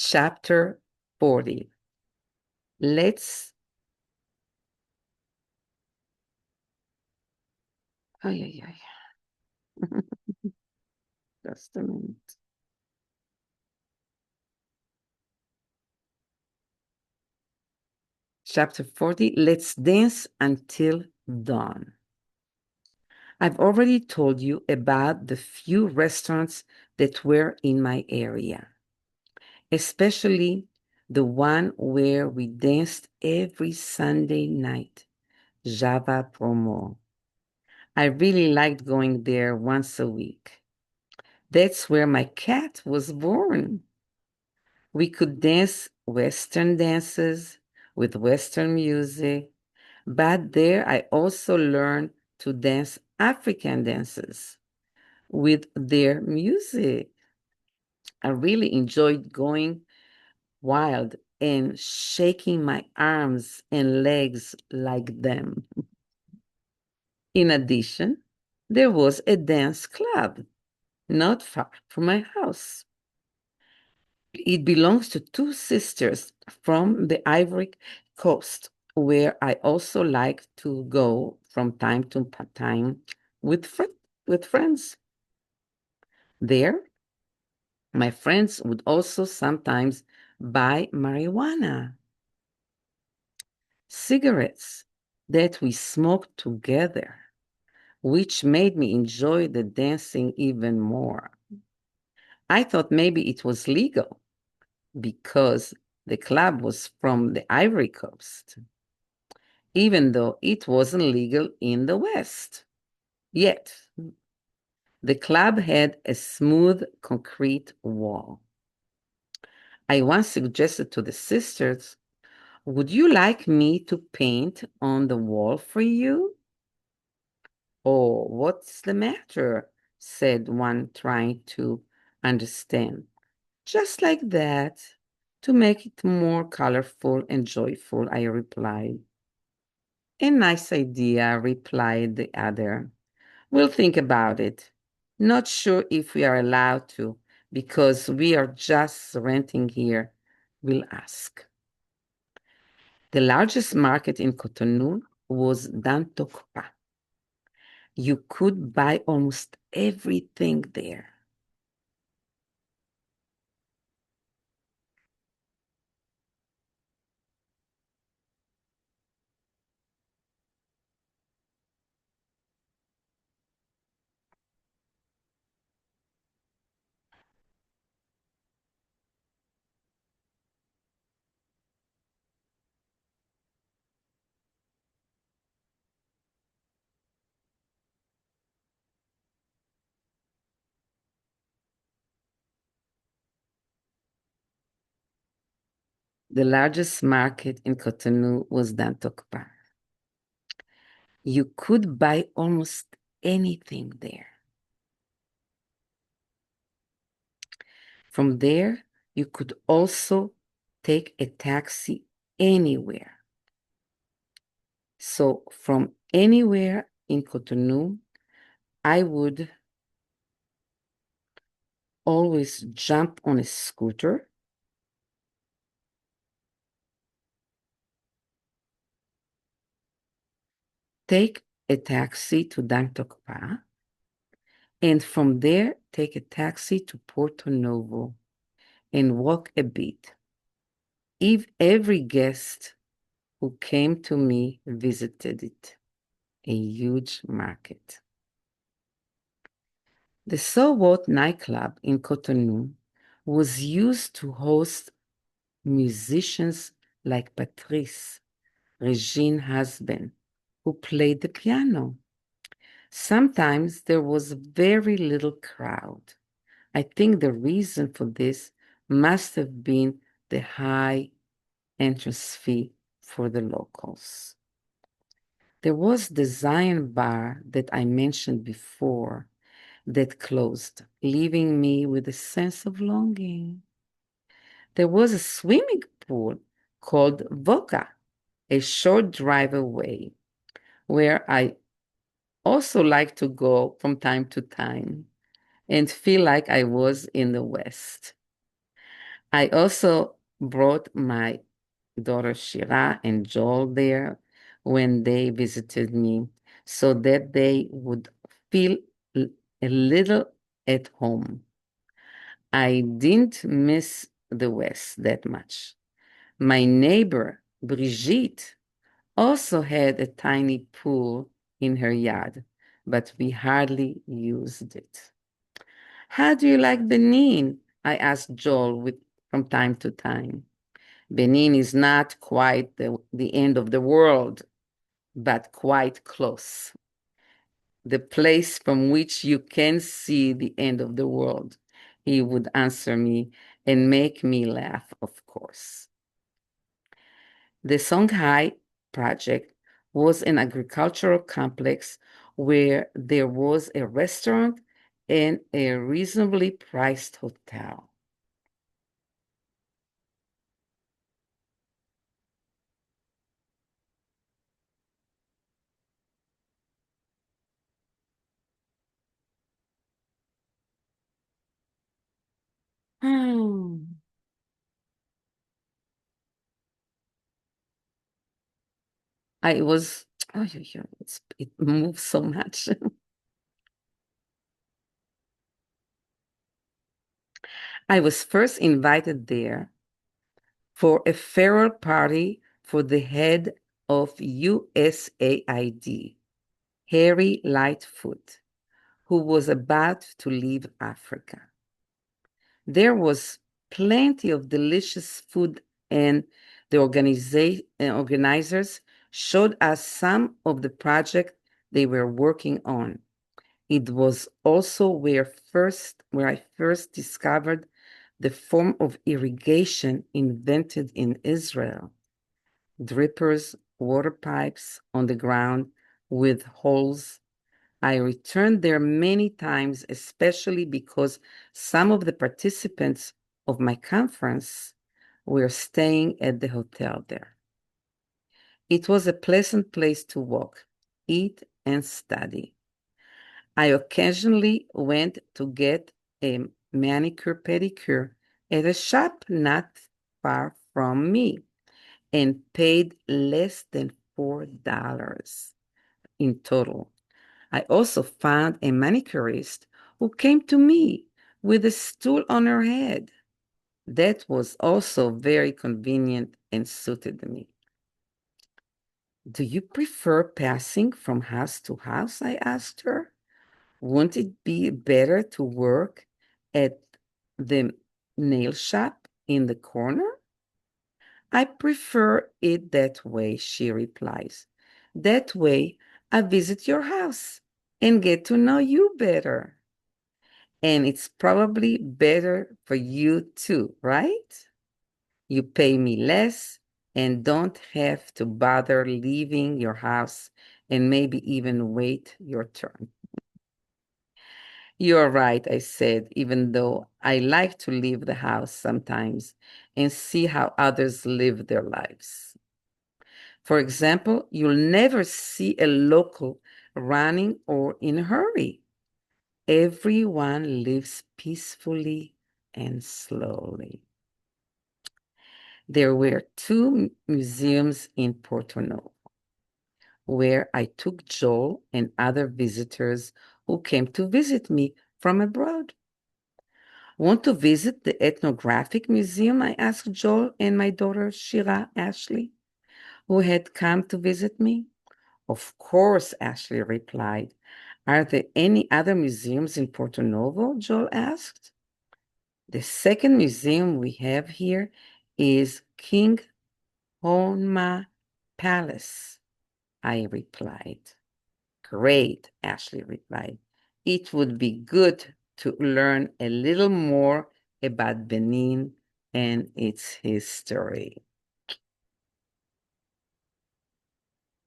Chapter 40. Let's. Ay, ay, ay. Just a minute. Chapter 40. Let's dance until dawn. I've already told you about the few restaurants that were in my area, especially the one where we danced every Sunday night, Java Promo. I really liked going there once a week. That's where my cat was born. We could dance Western dances with Western music, but there I also learned to dance African dances with their music. I really enjoyed going wild and shaking my arms and legs like them. In addition, there was a dance club not far from my house. It belongs to two sisters from the Ivory Coast, where I also like to go from time to time with, with friends. There, my friends would also sometimes buy marijuana, cigarettes that we smoked together, which made me enjoy the dancing even more. I thought maybe it was legal because the club was from the Ivory Coast, even though it wasn't legal in the West. Yet, the club had a smooth concrete wall. I once suggested to the sisters, would you like me to paint on the wall for you? Oh, what's the matter? Said one, trying to understand. Just like that, to make it more colorful and joyful, I replied. A nice idea, replied the other. We'll think about it. Not sure if we are allowed to, because we are just renting here. We'll ask. The largest market in Cotonou was Dantokpa. You could buy almost everything there. The largest market in Cotonou was Dantokpa. You could buy almost anything there. From there, you could also take a taxi anywhere. So, from anywhere in Cotonou, I would always jump on a scooter, take a taxi to Dantokpa, and from there, take a taxi to Porto Novo and walk a bit. If every guest who came to me visited it, a huge market. The So What nightclub in Cotonou was used to host musicians like Patrice, Regine's husband, who played the piano. Sometimes there was very little crowd. I think the reason for this must have been the high entrance fee for the locals. There was the Zion bar that I mentioned before that closed, leaving me with a sense of longing. There was a swimming pool called Voca, a short drive away, where I also like to go from time to time and feel like I was in the West. I also brought my daughter Shira and Joel there when they visited me so that they would feel a little at home. I didn't miss the West that much. My neighbor, Brigitte, also had a tiny pool in her yard, but we hardly used it. How do you like Benin? I asked Joel from time to time. Benin is not quite the end of the world, but quite close. The place from which you can see the end of the world, he would answer me and make me laugh, of course. The Songhai project was an agricultural complex where there was a restaurant and a reasonably priced hotel. Hmm. I was, oh, it moves so much. I was first invited there for a farewell party for the head of USAID, Harry Lightfoot, who was about to leave Africa. There was plenty of delicious food, and the organizers showed us some of the project they were working on. It was also where I first discovered the form of irrigation invented in Israel. Drippers, water pipes on the ground with holes. I returned there many times, especially because some of the participants of my conference were staying at the hotel there. It was a pleasant place to walk, eat, and study. I occasionally went to get a manicure pedicure at a shop not far from me and paid less than $4 in total. I also found a manicurist who came to me with a stool on her head. That was also very convenient and suited me. Do you prefer passing from house to house? I asked her. Wouldn't it be better to work at the nail shop in the corner? I prefer it that way, she replies. That way, I visit your house and get to know you better. And it's probably better for you too, right? You pay me less and don't have to bother leaving your house and maybe even wait your turn. You're right, I said, even though I like to leave the house sometimes and see how others live their lives. For example, you'll never see a local running or in a hurry. Everyone lives peacefully and slowly. There were two museums in Porto Novo where I took Joel and other visitors who came to visit me from abroad. Want to visit the ethnographic museum? I asked Joel and my daughter Shira Ashley, who had come to visit me. Of course, Ashley replied. Are there any other museums in Porto Novo? Joel asked. The second museum we have here is King Honma Palace, I replied. Great, Ashley replied. It would be good to learn a little more about Benin and its history.